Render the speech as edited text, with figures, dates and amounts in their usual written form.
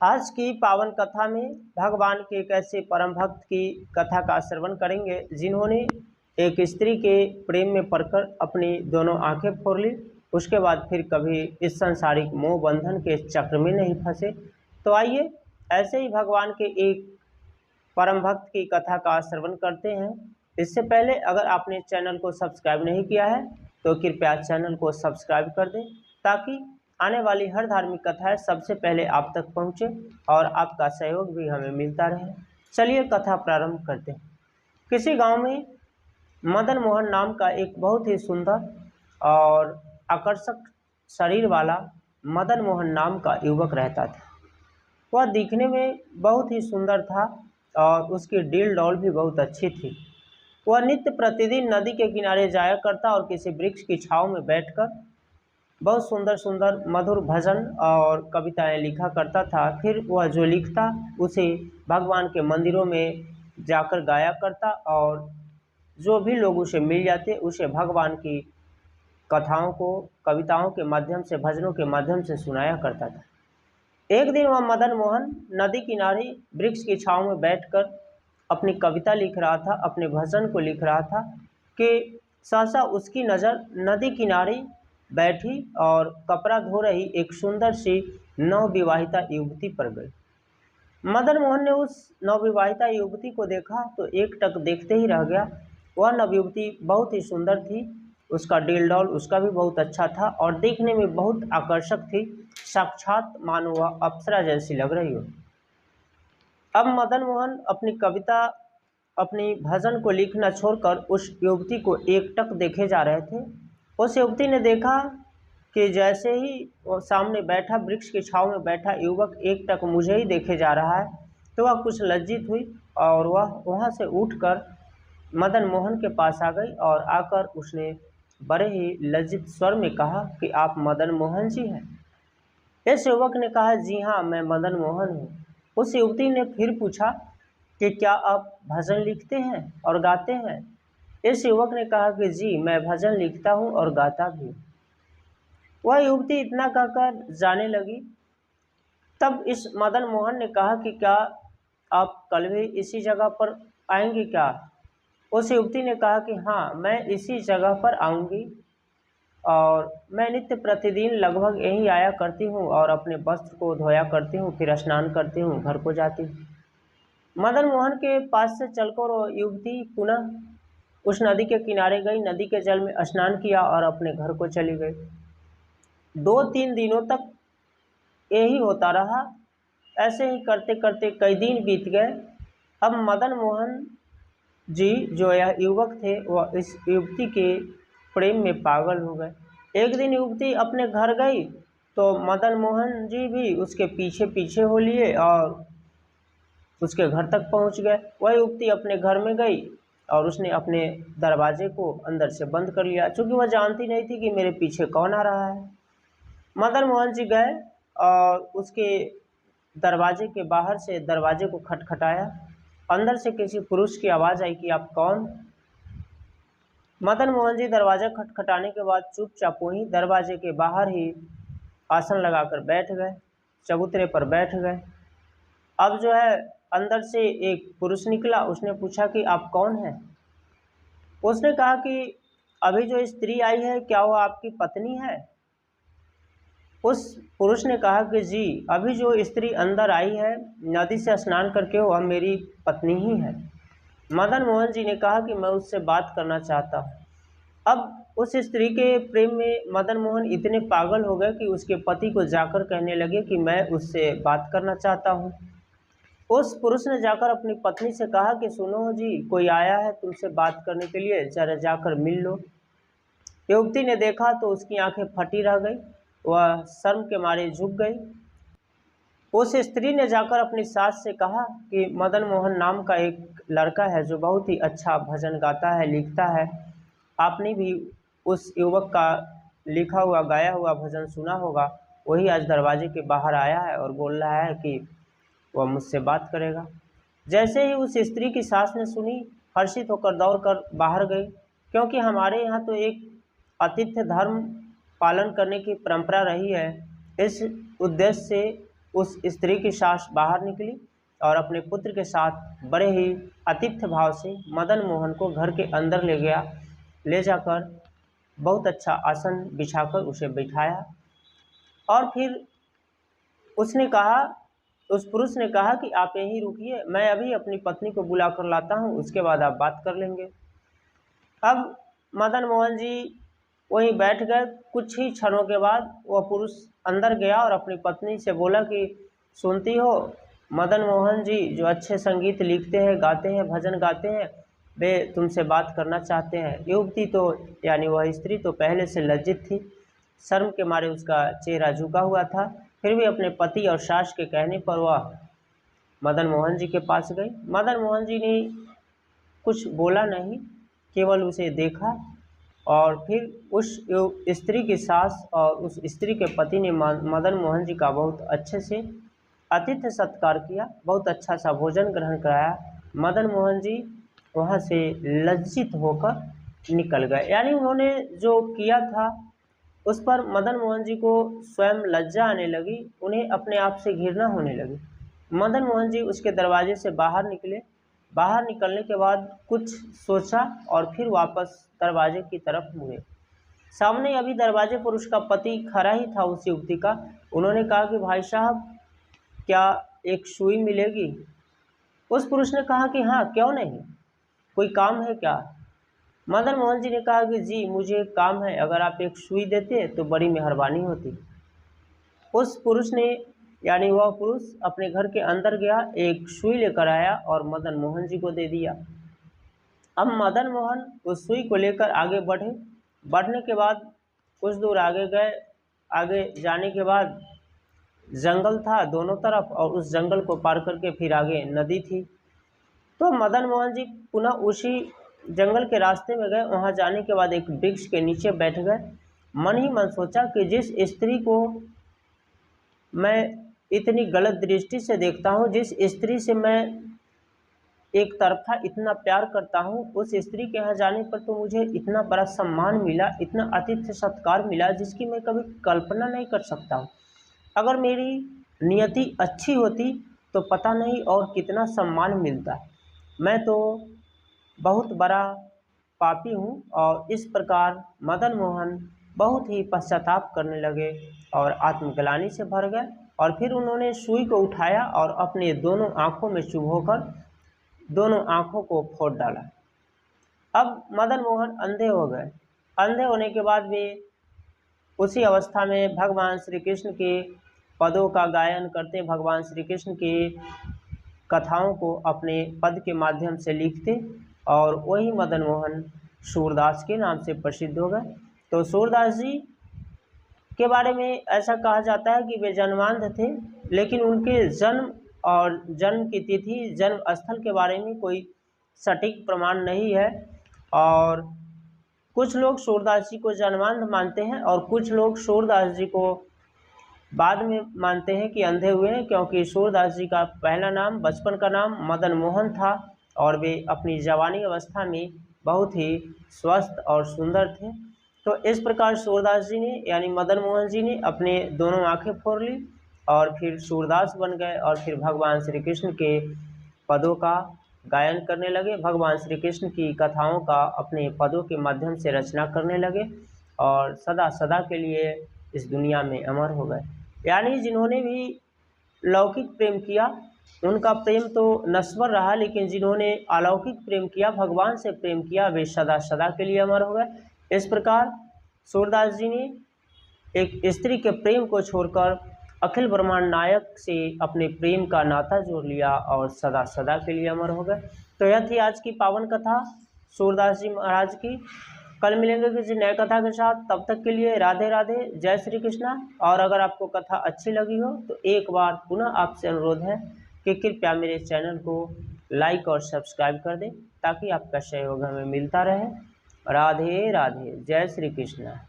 आज की पावन कथा में भगवान के एक ऐसे परम भक्त की कथा का श्रवण करेंगे जिन्होंने एक स्त्री के प्रेम में पड़कर अपनी दोनों आंखें फोड़ ली। उसके बाद फिर कभी इस सांसारिक मोह बंधन के चक्र में नहीं फंसे। तो आइए ऐसे ही भगवान के एक परम भक्त की कथा का श्रवण करते हैं। इससे पहले अगर आपने चैनल को सब्सक्राइब नहीं किया है तो कृपया चैनल को सब्सक्राइब कर दें ताकि आने वाली हर धार्मिक कथाएं सबसे पहले आप तक पहुंचे और आपका सहयोग भी हमें मिलता रहे। चलिए कथा प्रारंभ करते हैं। किसी गांव में मदन मोहन नाम का एक बहुत ही सुंदर और आकर्षक शरीर वाला मदन मोहन नाम का युवक रहता था। वह दिखने में बहुत ही सुंदर था और उसकी डील डॉल भी बहुत अच्छी थी। वह नित्य प्रतिदिन नदी के किनारे जाया करता और किसी वृक्ष की छांव में बैठकर बहुत सुंदर सुंदर मधुर भजन और कविताएं लिखा करता था। फिर वह जो लिखता उसे भगवान के मंदिरों में जाकर गाया करता और जो भी लोग उसे मिल जाते उसे भगवान की कथाओं को कविताओं के माध्यम से भजनों के माध्यम से सुनाया करता था। एक दिन वह मदन मोहन नदी किनारे वृक्ष की छांव में बैठकर अपनी कविता लिख रहा था, अपने भजन को लिख रहा था कि सहसा उसकी नज़र नदी किनारे बैठी और कपड़ा धो रही एक सुंदर सी नवविवाहिता युवती पर गई। मदन मोहन ने उस नवविवाहिता युवती को देखा तो एक टक देखते ही रह गया। वह नवयुवती बहुत ही सुंदर थी, उसका डील डॉल उसका भी बहुत अच्छा था और देखने में बहुत आकर्षक थी, साक्षात मानो वह अप्सरा जैसी लग रही हो। अब मदन मोहन अपनी कविता अपनी भजन को लिखना छोड़कर उस युवती को एकटक देखे जा रहे थे। उस युवती ने देखा कि जैसे ही वो सामने बैठा वृक्ष की छांव में बैठा युवक एकटक मुझे ही देखे जा रहा है तो वह कुछ लज्जित हुई और वह वहाँ से उठकर मदन मोहन के पास आ गई और आकर उसने बड़े ही लज्जित स्वर में कहा कि आप मदन मोहन जी हैं। इस युवक ने कहा जी हाँ, मैं मदन मोहन हूँ। उस युवती ने फिर पूछा कि क्या आप भजन लिखते हैं और गाते हैं? इस युवक ने कहा कि जी, मैं भजन लिखता हूँ और गाता भी। वह युवती इतना कहकर जाने लगी। तब इस मदन मोहन ने कहा कि क्या आप कल भी इसी जगह पर आएंगी क्या? उस युवती ने कहा कि हाँ, मैं इसी जगह पर आऊँगी और मैं नित्य प्रतिदिन लगभग यहीं आया करती हूँ और अपने वस्त्र को धोया करती हूँ, फिर स्नान करती हूँ, घर को जाती हूँ। मदन मोहन के पास से चलकर वो युवती पुनः उस नदी के किनारे गई, नदी के जल में स्नान किया और अपने घर को चली गई। 2-3 दिनों तक यही होता रहा। ऐसे ही करते करते कई दिन बीत गए। अब मदन मोहन जी जो यह युवक थे वह इस युवती के प्रेम में पागल हो गए। एक दिन युवती अपने घर गई तो मदन मोहन जी भी उसके पीछे पीछे हो लिए और उसके घर तक पहुंच गए। वह युवती अपने घर में गई और उसने अपने दरवाजे को अंदर से बंद कर लिया, क्योंकि वह जानती नहीं थी कि मेरे पीछे कौन आ रहा है। मदन मोहन जी गए और उसके दरवाजे के बाहर से दरवाजे को खटखटाया। अंदर से किसी पुरुष की आवाज़ आई कि आप कौन? मदन मोहन जी दरवाज़ा खटखटाने के बाद चुपचाप वहीं दरवाजे के बाहर ही आसन लगाकर बैठ गए, चबूतरे पर बैठ गए। अब जो है अंदर से एक पुरुष निकला, उसने पूछा कि आप कौन हैं? उसने कहा कि अभी जो स्त्री आई है क्या वो आपकी पत्नी है? उस पुरुष ने कहा कि जी, अभी जो स्त्री अंदर आई है नदी से स्नान करके वह मेरी पत्नी ही है। मदन मोहन जी ने कहा कि मैं उससे बात करना चाहता हूँ। अब उस स्त्री के प्रेम में मदन मोहन इतने पागल हो गए कि उसके पति को जाकर कहने लगे कि मैं उससे बात करना चाहता हूँ। उस पुरुष ने जाकर अपनी पत्नी से कहा कि सुनो जी, कोई आया है तुमसे बात करने के लिए, जरा जाकर मिल लो। युवती ने देखा तो उसकी आंखें फटी रह गई, वह शर्म के मारे झुक गई। उस स्त्री ने जाकर अपनी सास से कहा कि मदन मोहन नाम का एक लड़का है जो बहुत ही अच्छा भजन गाता है, लिखता है। आपने भी उस युवक का लिखा हुआ गाया हुआ भजन सुना होगा। वही आज दरवाजे के बाहर आया है और बोल रहा है कि वह मुझसे बात करेगा। जैसे ही उस स्त्री की सास ने सुनी, हर्षित होकर दौड़कर बाहर गई, क्योंकि हमारे यहाँ तो एक आतिथ्य धर्म पालन करने की परंपरा रही है। इस उद्देश्य से उस स्त्री की सास बाहर निकली और अपने पुत्र के साथ बड़े ही आतिथ्य भाव से मदन मोहन को घर के अंदर ले गया। ले जाकर बहुत अच्छा आसन बिछाकर उसे बिठाया और फिर उसने कहा, उस पुरुष ने कहा कि आप यहीं रुकिए, मैं अभी अपनी पत्नी को बुला कर लाता हूँ, उसके बाद आप बात कर लेंगे। अब मदन मोहन जी वहीं बैठ गए। कुछ ही क्षणों के बाद वह पुरुष अंदर गया और अपनी पत्नी से बोला कि सुनती हो, मदन मोहन जी जो अच्छे संगीत लिखते हैं, गाते हैं, भजन गाते हैं, वे तुमसे बात करना चाहते हैं। युवती तो यानी वह स्त्री तो पहले से लज्जित थी, शर्म के मारे उसका चेहरा झुका हुआ था, फिर भी अपने पति और सास के कहने पर वह मदन मोहन जी के पास गई। मदन मोहन जी ने कुछ बोला नहीं, केवल उसे देखा और फिर उस स्त्री की सास और उस स्त्री के पति ने मदन मोहन जी का बहुत अच्छे से आतिथ्य सत्कार किया, बहुत अच्छा सा भोजन ग्रहण कराया। मदन मोहन जी वहाँ से लज्जित होकर निकल गए, यानी उन्होंने जो किया था उस पर मदन मोहन जी को स्वयं लज्जा आने लगी, उन्हें अपने आप से घृणा होने लगी। मदन मोहन जी उसके दरवाजे से बाहर निकले। बाहर निकलने के बाद कुछ सोचा और फिर वापस दरवाजे की तरफ मुड़े। सामने अभी दरवाजे पर उसका पति खड़ा ही था उस युवती का। उन्होंने कहा कि भाई साहब, क्या एक सुई मिलेगी? उस पुरुष ने कहा कि हाँ, क्यों नहीं, कोई काम है क्या? मदन मोहन जी ने कहा कि जी मुझे काम है, अगर आप एक सुई देते तो बड़ी मेहरबानी होती। उस पुरुष ने यानी वह पुरुष अपने घर के अंदर गया, एक सुई लेकर आया और मदन मोहन जी को दे दिया। अब मदन मोहन उस सुई को लेकर आगे बढ़े। बढ़ने के बाद कुछ दूर आगे गए। आगे जाने के बाद जंगल था दोनों तरफ और उस जंगल को पार करके फिर आगे नदी थी। तो मदन मोहन जी पुनः उसी जंगल के रास्ते में गए। वहाँ जाने के बाद एक वृक्ष के नीचे बैठ गए। मन ही मन सोचा कि जिस स्त्री को मैं इतनी गलत दृष्टि से देखता हूँ, जिस स्त्री से मैं एक तरफा इतना प्यार करता हूँ, उस स्त्री के यहाँ जाने पर तो मुझे इतना बड़ा सम्मान मिला, इतना आतिथ्य सत्कार मिला जिसकी मैं कभी कल्पना नहीं कर सकता हूँ। अगर मेरी नियति अच्छी होती तो पता नहीं और कितना सम्मान मिलता। मैं तो बहुत बड़ा पापी हूँ। और इस प्रकार मदन मोहन बहुत ही पश्चाताप करने लगे और आत्मग्लानि से भर गए। और फिर उन्होंने सुई को उठाया और अपने दोनों आँखों में चुभोकर दोनों आँखों को फोड़ डाला। अब मदन मोहन अंधे हो गए। अंधे होने के बाद वे उसी अवस्था में भगवान श्री कृष्ण के पदों का गायन करते, भगवान श्री कृष्ण के कथाओं को अपने पद के माध्यम से लिखते और वही मदन मोहन सूरदास के नाम से प्रसिद्ध हो गए। तो सूरदास जी के बारे में ऐसा कहा जाता है कि वे जन्मांध थे, लेकिन उनके जन्म और जन्म की तिथि, जन्म स्थल के बारे में कोई सटीक प्रमाण नहीं है। और कुछ लोग सूरदास जी को जन्मांध मानते हैं और कुछ लोग सूरदास जी को बाद में मानते हैं कि अंधे हुए हैं, क्योंकि सूरदास जी का पहला नाम, बचपन का नाम मदन मोहन था और वे अपनी जवानी अवस्था में बहुत ही स्वस्थ और सुंदर थे। तो इस प्रकार सूरदास जी ने यानी मदन मोहन जी ने अपने दोनों आंखें फोड़ ली और फिर सूरदास बन गए और फिर भगवान श्री कृष्ण के पदों का गायन करने लगे, भगवान श्री कृष्ण की कथाओं का अपने पदों के माध्यम से रचना करने लगे और सदा सदा के लिए इस दुनिया में अमर हो गए। यानी जिन्होंने भी लौकिक प्रेम किया उनका प्रेम तो नश्वर रहा, लेकिन जिन्होंने अलौकिक प्रेम किया, भगवान से प्रेम किया, वे सदा सदा के लिए अमर हो गए। इस प्रकार सूरदास जी ने एक स्त्री के प्रेम को छोड़कर अखिल ब्रह्मांड नायक से अपने प्रेम का नाता जोड़ लिया और सदा सदा के लिए अमर हो गए। तो यह थी आज की पावन कथा सूरदास जी महाराज की। कल मिलेंगे किसी नए कथा के साथ, तब तक के लिए राधे राधे, जय श्री कृष्णा। और अगर आपको कथा अच्छी लगी हो तो एक बार पुनः आपसे अनुरोध है कि कृपया मेरे चैनल को लाइक और सब्सक्राइब कर दें ताकि आपका सहयोग हमें मिलता रहे। राधे राधे, जय श्री कृष्णा।